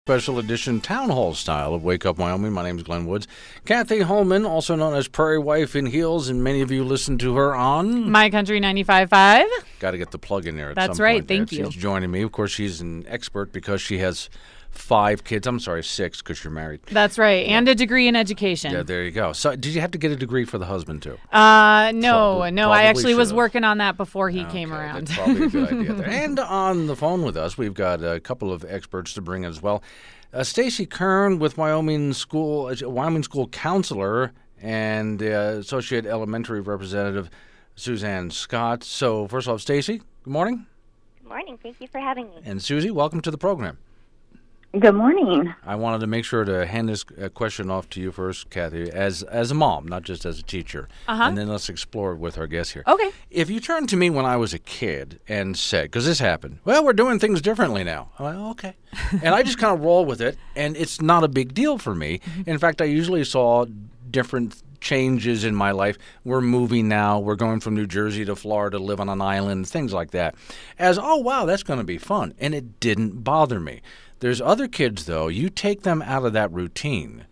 Special edition town hall style of Wake Up Wyoming. My name is Glen Woods. Cathy Holman, also known as Prairie Wife in Heels, and many of you listen to her on My Country 95.5. Got to get the plug in there at That's some right. point. Thank you. She's joining me. Of course, she's an expert because she has 5 kids. I'm sorry, 6 because you're married. That's right. And a degree in education. Yeah, there you go. So did you have to get a degree for the husband too? No. I actually was should've. working on that before he came around. That's probably a good idea there. And on the phone with us, we've got a couple of experts to bring as well. Stacy Kern with Wyoming School Counselor and Associate Elementary Representative Suzanne Scott. So first off, Stacy, good morning. Good morning. Thank you for having me. And Susie, welcome to the program. Good morning. I wanted to make sure to hand this question off to you first, Cathy, as a mom, not just as a teacher. And then let's explore it with our guests here. Okay. If you turned to me when I was a kid and said, because this happened, well, we're doing things differently now. I'm like, okay. And I just kind of roll with it, and it's not a big deal for me. In fact, I usually saw different changes in my life. We're moving now. We're going from New Jersey to Florida to live on an island, things like that. As, oh, wow, that's going to be fun. And it didn't bother me. There's other kids, though, you take them out of that routine,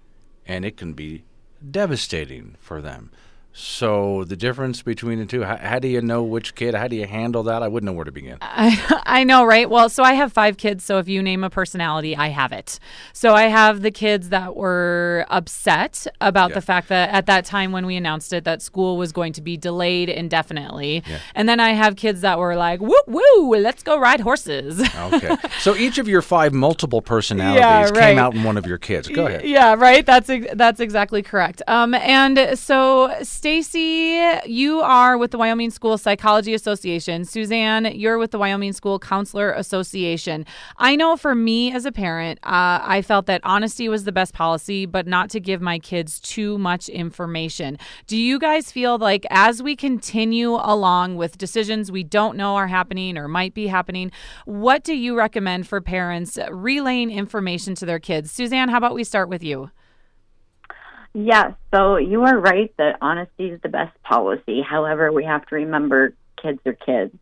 and it can be devastating for them. So the difference between the two, how do you know which kid? How do you handle that? I wouldn't know where to begin. I know, right? Well, so I have 5 kids, so if you name a personality, I have it. So I have the kids that were upset about the fact that at that time when we announced it, that school was going to be delayed indefinitely. Yeah. And then I have kids that were like, woo, woo, let's go ride horses. Okay. So each of your 5 multiple personalities came out in one of your kids. Go ahead. Yeah, right? That's exactly correct. And so Stacy, you are with the Wyoming School Psychology Association. Suzanne, you're with the Wyoming School Counselor Association. I know for me as a parent, I felt that honesty was the best policy, but not to give my kids too much information. Do you guys feel like as we continue along with decisions we don't know are happening or might be happening, what do you recommend for parents relaying information to their kids? Suzanne, how about we start with you? Yes, so you are right that honesty is the best policy. However, we have to remember kids are kids.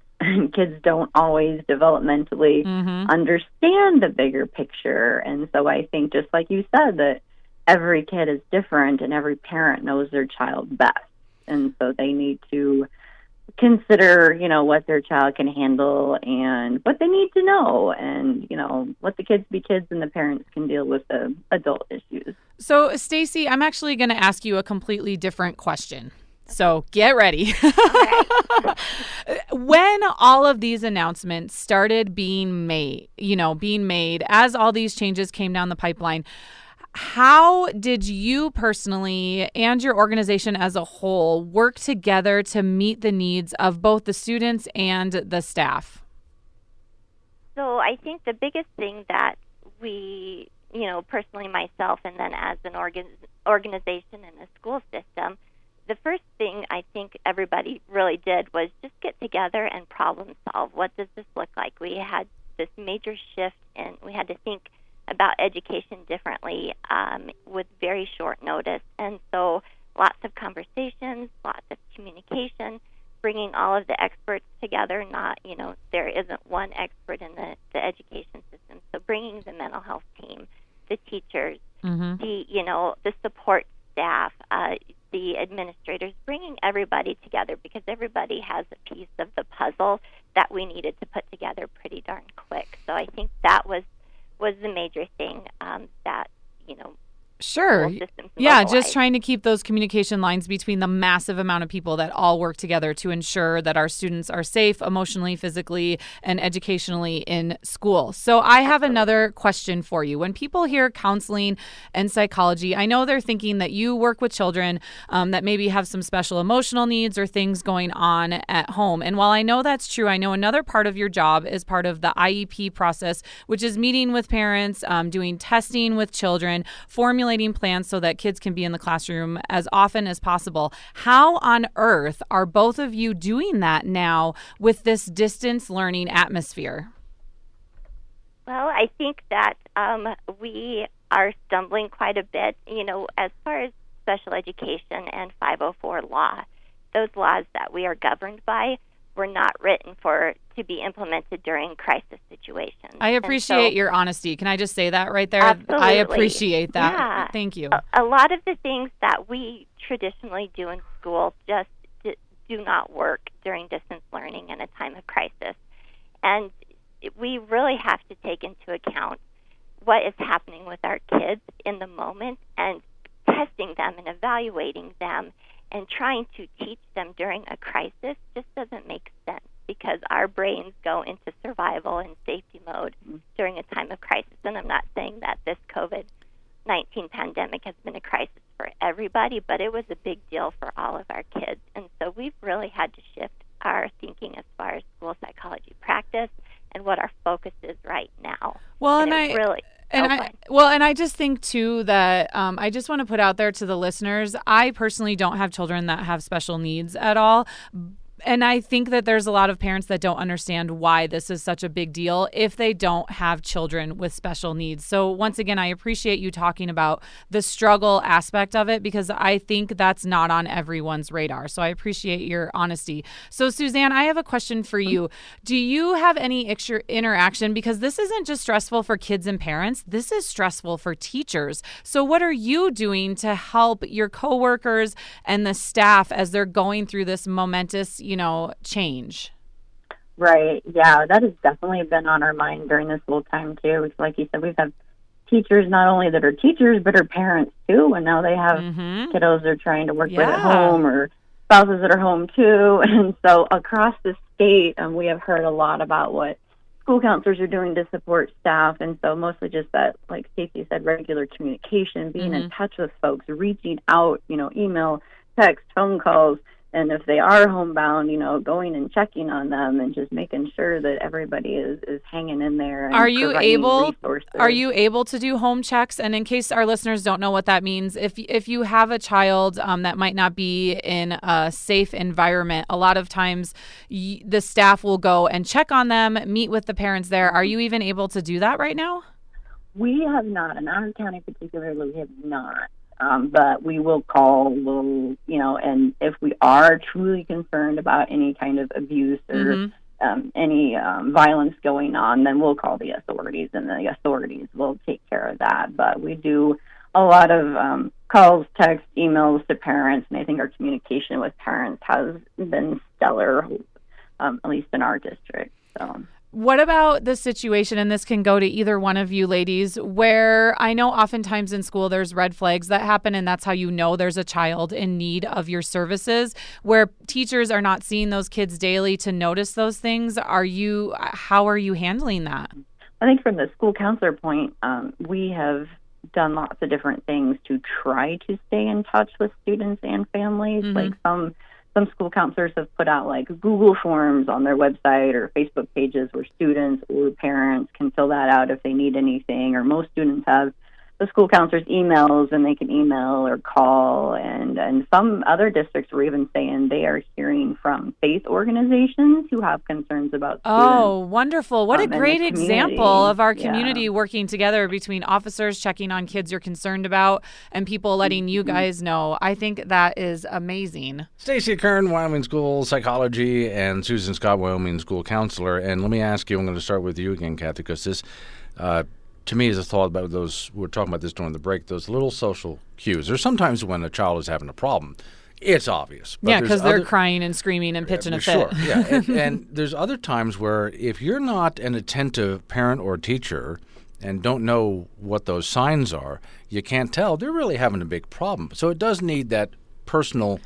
Kids don't always developmentally understand the bigger picture. And so I think, just like you said, that every kid is different and every parent knows their child best. And so they need to consider, what their child can handle and what they need to know and, let the kids be kids and the parents can deal with the adult issues. So, Stacy, I'm actually going to ask you a completely different question. So get ready. When all of these announcements started being made, as all these changes came down the pipeline, how did you personally and your organization as a whole work together to meet the needs of both the students and the staff? So I think the biggest thing that we, personally myself and then as an organization in the school system, the first thing I think everybody really did was just get together and problem solve. What does this look like? We had this major shift and we had to think about education differently with very short notice. And so lots of conversations, lots of communication, bringing all of the experts together. Not, there isn't one expert in the education system. So bringing the mental health team, the teachers, the support staff, the administrators, bringing everybody together because everybody has a piece of the puzzle that we needed to put together pretty darn quick. So I think that was the major thing that, Sure. Yeah, just trying to keep those communication lines between the massive amount of people that all work together to ensure that our students are safe emotionally, physically, and educationally in school. So I have another question for you. When people hear counseling and psychology, I know they're thinking that you work with children that maybe have some special emotional needs or things going on at home. And while I know that's true, I know another part of your job is part of the IEP process, which is meeting with parents, doing testing with children, formulating plans so that kids can be in the classroom as often as possible. How on earth are both of you doing that now with this distance learning atmosphere? Well, I think that we are stumbling quite a bit, as far as special education and 504 law. Those laws that we are governed by were not written for to be implemented during crisis situations. I appreciate your honesty. Can I just say that right there? Absolutely. I appreciate that. Yeah. Thank you. A lot of the things that we traditionally do in school just do not work during distance learning in a time of crisis. And we really have to take into account what is happening with our kids in the moment and testing them and evaluating them and trying to teach them during a crisis just doesn't make sense, because our brains go into survival and safety mode during a time of crisis. And I'm not saying that this COVID-19 pandemic has been a crisis for everybody, but it was a big deal for all of our kids. And so we've really had to shift our thinking as far as school psychology practice and what our focus is right now. Well, and I just think too that I just want to put out there to the listeners, I personally don't have children that have special needs at all. And I think that there's a lot of parents that don't understand why this is such a big deal if they don't have children with special needs. So once again, I appreciate you talking about the struggle aspect of it, because I think that's not on everyone's radar. So I appreciate your honesty. So Suzanne, I have a question for you. Do you have any interaction? Because this isn't just stressful for kids and parents. This is stressful for teachers. So what are you doing to help your coworkers and the staff as they're going through this momentous, change? Right. Yeah, that has definitely been on our mind during this whole time too. It's like you said, we've had teachers not only that are teachers, but are parents too. And now they have kiddos they're trying to work with at home, or spouses that are home too. And so across the state, we have heard a lot about what school counselors are doing to support staff. And so mostly just that, like Stacy said, regular communication, being in touch with folks, reaching out, email, text, phone calls. And if they are homebound, going and checking on them and just making sure that everybody is hanging in there. And Are you able to do home checks? And in case our listeners don't know what that means, if you have a child that might not be in a safe environment, a lot of times the staff will go and check on them, meet with the parents there. Are you even able to do that right now? We have not. In our county particularly, we have not. But we will call, and if we are truly concerned about any kind of abuse or any violence going on, then we'll call the authorities, and the authorities will take care of that. But we do a lot of calls, texts, emails to parents, and I think our communication with parents has been stellar, at least in our district. So. What about the situation, and this can go to either one of you ladies, where I know oftentimes in school there's red flags that happen, and that's how you know there's a child in need of your services, where teachers are not seeing those kids daily to notice those things. How are you handling that? I think from the school counselor point, we have done lots of different things to try to stay in touch with students and families. Like some school counselors have put out like Google Forms on their website or Facebook pages where students or parents can fill that out if they need anything, or most students have the school counselor's emails and they can email or call. And some other districts were even saying they are hearing from faith organizations who have concerns about students. Oh, wonderful. What a great example of our community working together between officers checking on kids you're concerned about and people letting you guys know. I think that is amazing. Stacy Kern, Wyoming School Psychology, and Susan Scott, Wyoming School Counselor. And let me ask you, I'm going to start with you again, Cathy, because this to me is a thought about those, we were talking about this during the break, those little social cues. There's sometimes when a child is having a problem, it's obvious. But because they're crying and screaming and pitching a fit. Sure, yeah. And there's other times where if you're not an attentive parent or teacher and don't know what those signs are, you can't tell. They're really having a big problem. So it does need that personal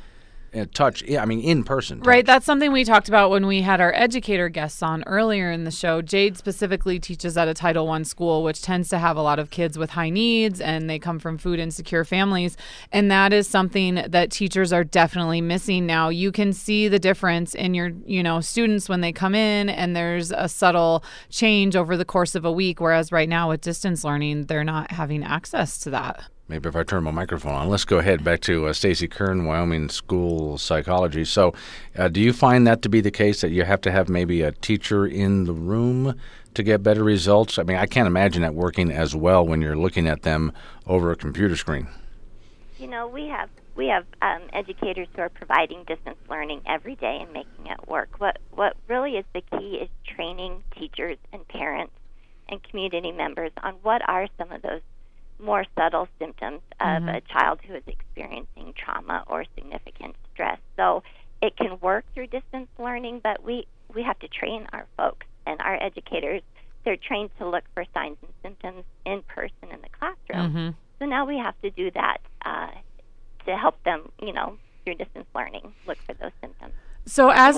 touch, in person touch. Right, that's something we talked about when we had our educator guests on earlier in the show. Jade specifically teaches at a Title I school, which tends to have a lot of kids with high needs, and they come from food insecure families. And that is something that teachers are definitely missing now. You can see the difference in your, students when they come in, and there's a subtle change over the course of a week, whereas right now with distance learning, they're not having access to that. Maybe if I turn my microphone on. Let's go ahead back to Stacy Kern, Wyoming School Psychology. So do you find that to be the case, that you have to have maybe a teacher in the room to get better results? I mean, I can't imagine that working as well when you're looking at them over a computer screen. We have we have educators who are providing distance learning every day and making it work. What really is the key is training teachers and parents and community members on what are some of those more subtle symptoms of a child who is experiencing trauma or significant stress. So it can work through distance learning, but we have to train our folks and our educators. They're trained to look for signs and symptoms in person in the classroom. So now we have to do that to help them, through distance learning, look for those symptoms. So as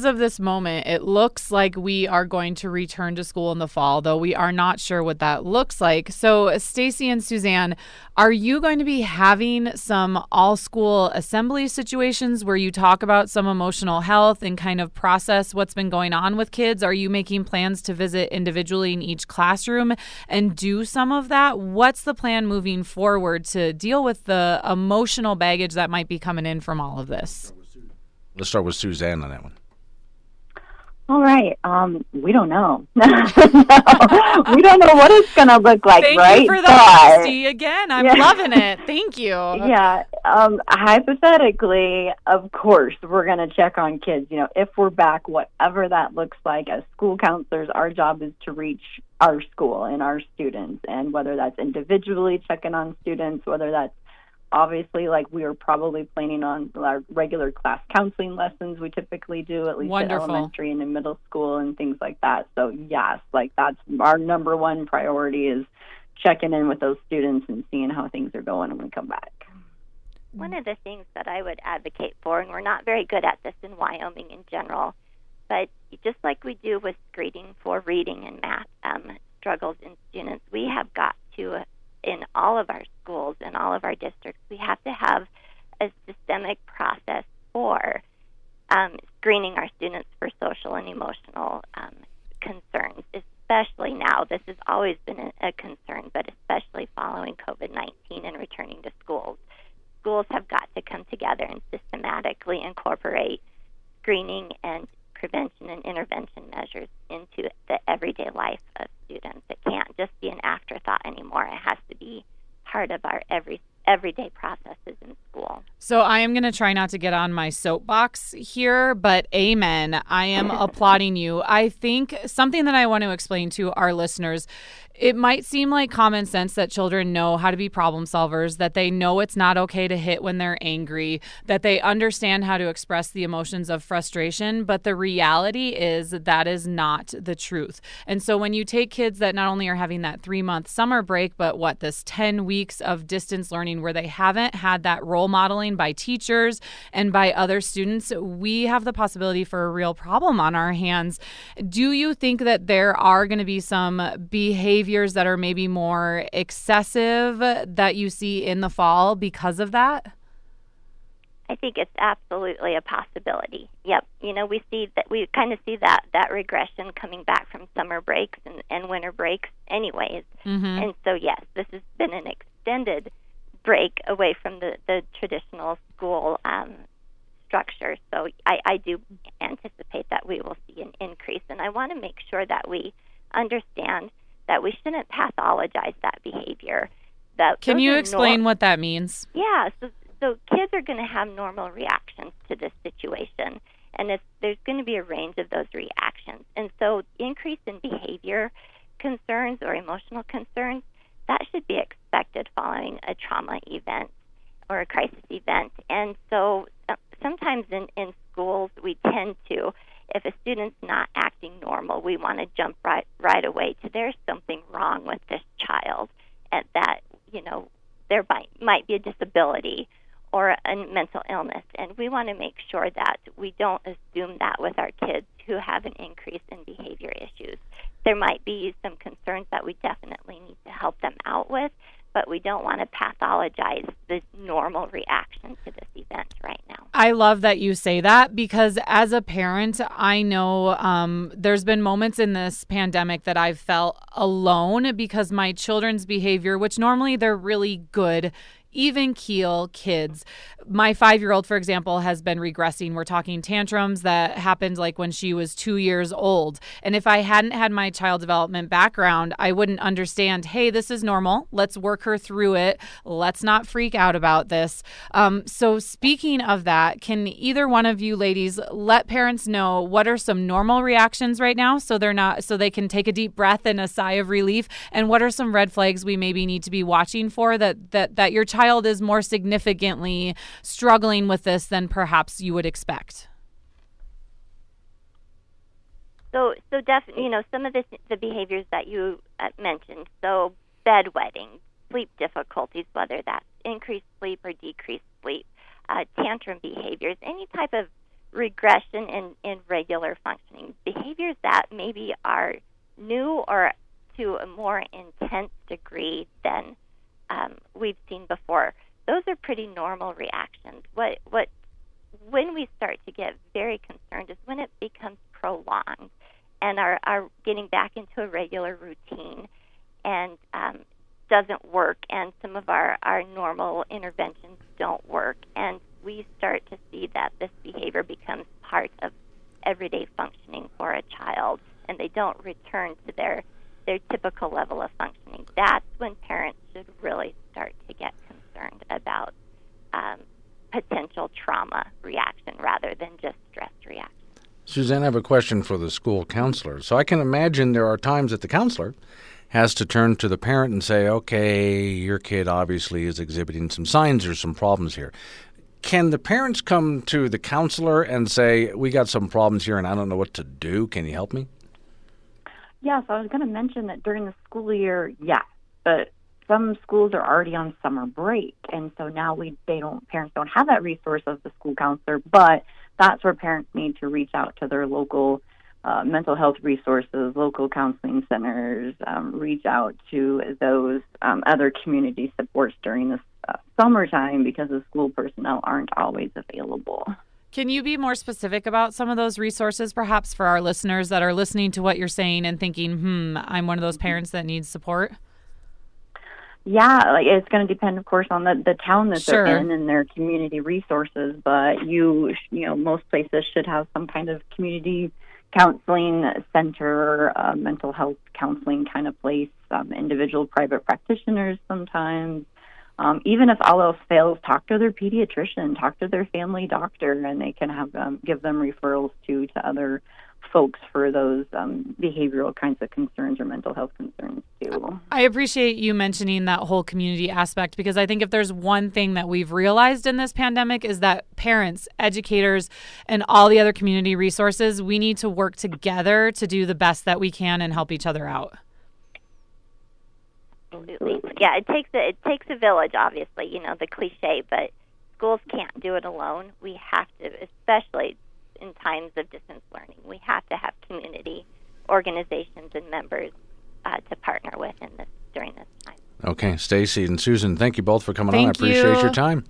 of this moment, it looks like we are going to return to school in the fall, though we are not sure what that looks like. So Stacy and Suzanne, are you going to be having some all-school assembly situations where you talk about some emotional health and kind of process what's been going on with kids? Are you making plans to visit individually in each classroom and do some of that? What's the plan moving forward to deal with the emotional baggage that might be coming in from all of this? Let's start with Suzanne on that one. All right. We don't know. We don't know what it's going to look like, right? Thank you for the honesty again. I'm loving it. Thank you. Yeah. Hypothetically, of course, we're going to check on kids. If we're back, whatever that looks like, as school counselors, our job is to reach our school and our students. And whether that's individually checking on students, whether that's obviously, we are probably planning on our regular class counseling lessons we typically do, at least at elementary and in middle school and things like that. So, yes, that's our number one priority is checking in with those students and seeing how things are going when we come back. One of the things that I would advocate for, and we're not very good at this in Wyoming in general, but just like we do with screening for reading and math struggles in students, we have got to in all of our schools, in all of our districts, we have to have a systemic process for screening our students for social and emotional concerns, especially now. This has always been a concern, but especially following COVID-19 and returning to schools. Schools have got to come together and systematically incorporate screening and prevention and intervention measures into the everyday life of students. It can't just be an afterthought anymore. It has to be part of our everyday processes in school. So I am going to try not to get on my soapbox here, but amen. I am applauding you. I think something that I want to explain to our listeners, it might seem like common sense that children know how to be problem solvers, that they know it's not okay to hit when they're angry, that they understand how to express the emotions of frustration, but the reality is that is not the truth. And so when you take kids that not only are having that 3-month summer break, but this 10 weeks of distance learning where they haven't had that role modeling by teachers and by other students, we have the possibility for a real problem on our hands. Do you think that there are going to be some behaviors that are maybe more excessive that you see in the fall because of that? I think it's absolutely a possibility. Yep. We kind of see that regression coming back from summer breaks and winter breaks anyways. And so, yes, this has been an extended break away from the traditional school structure. So I do anticipate that we will see an increase. And I want to make sure that we understand that we shouldn't pathologize that behavior. Can you explain what that means? Yeah. So kids are going to have normal reactions to this situation, and there's going to be a range of those reactions. And so increase in behavior concerns or emotional concerns, that should be expected following a trauma event or a crisis event. And so sometimes in schools we tend to, if a student's not acting normal, we want to jump right away to there's something wrong with this child, and that, there might be a disability or a mental illness. And we want to make sure that we don't assume that with our kids who have an increase in behavior issues. There might be some concerns that we definitely need to help them out with, but we don't want to pathologize the normal reaction to this event right now. I love that you say that, because as a parent, I know there's been moments in this pandemic that I've felt alone because my children's behavior, which normally they're really good even keel kids. My 5-year-old, for example, has been regressing. We're talking tantrums that happened like when she was 2 years old. And if I hadn't had my child development background, I wouldn't understand, hey, this is normal. Let's work her through it. Let's not freak out about this. So speaking of that, can either one of you ladies let parents know what are some normal reactions right now so they can take a deep breath and a sigh of relief? And what are some red flags we maybe need to be watching for that your child is more significantly struggling with this than perhaps you would expect? So definitely, some of the behaviors that you mentioned, so bedwetting, sleep difficulties, whether that's increased sleep or decreased sleep, tantrum behaviors, any type of regression in regular functioning, behaviors that maybe are new or to a more intense degree than we've seen before. Those are pretty normal reactions. When we start to get very concerned is when it becomes prolonged and are getting back into a regular routine and doesn't work, and some of our normal interventions don't work, and we start to see that this behavior becomes part of everyday functioning for a child, and they don't return to their typical level of functioning. That's when parents should really start to get concerned about potential trauma reaction rather than just stress reaction. Suzanne, I have a question for the school counselor. So I can imagine there are times that the counselor has to turn to the parent and say, okay, your kid obviously is exhibiting some signs or some problems here. Can the parents come to the counselor and say, we got some problems here and I don't know what to do. Can you help me? Yes, I was going to mention that during the school year, yes, but some schools are already on summer break, and so now parents don't have that resource of the school counselor, but that's where parents need to reach out to their local mental health resources, local counseling centers, reach out to those other community supports during this summertime because the school personnel aren't always available. Can you be more specific about some of those resources, perhaps for our listeners that are listening to what you're saying and thinking, I'm one of those parents that needs support? Yeah, it's going to depend, of course, on the town that Sure. they're in and their community resources. But most places should have some kind of community counseling center, mental health counseling kind of place. Individual private practitioners sometimes. Even if all else fails, talk to their pediatrician, talk to their family doctor, and they can have give them referrals to other folks for those behavioral kinds of concerns or mental health concerns too. I appreciate you mentioning that whole community aspect, because I think if there's one thing that we've realized in this pandemic is that parents, educators, and all the other community resources, we need to work together to do the best that we can and help each other out. Absolutely. Yeah, it takes a village, obviously, the cliche, but schools can't do it alone. We have to, especially in times of distance learning, we have to have community organizations and members to partner with during this time. Okay, Stacy and Susan, thank you both for coming on. I Thank appreciate you. your time.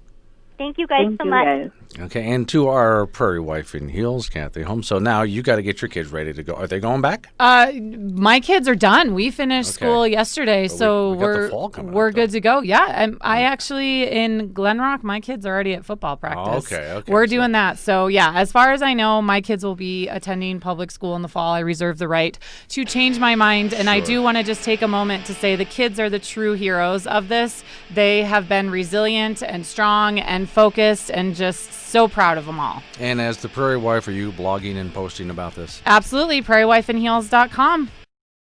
Thank you guys so much. Guys. Okay, and to our prairie wife in heels, Cathy Holmes. So now you got to get your kids ready to go. Are they going back? My kids are done. We finished school yesterday, But so we got the fall coming we're up, good though. to go. Yeah, and I actually in Glen Rock, my kids are already at football practice. Okay. We're doing that. So yeah, as far as I know, my kids will be attending public school in the fall. I reserve the right to change my mind, and I do want to just take a moment to say the kids are the true heroes of this. They have been resilient and strong and focused, and just so proud of them all. And as the prairie wife, are you blogging and posting about this? Absolutely, prairiewifeinheels.com.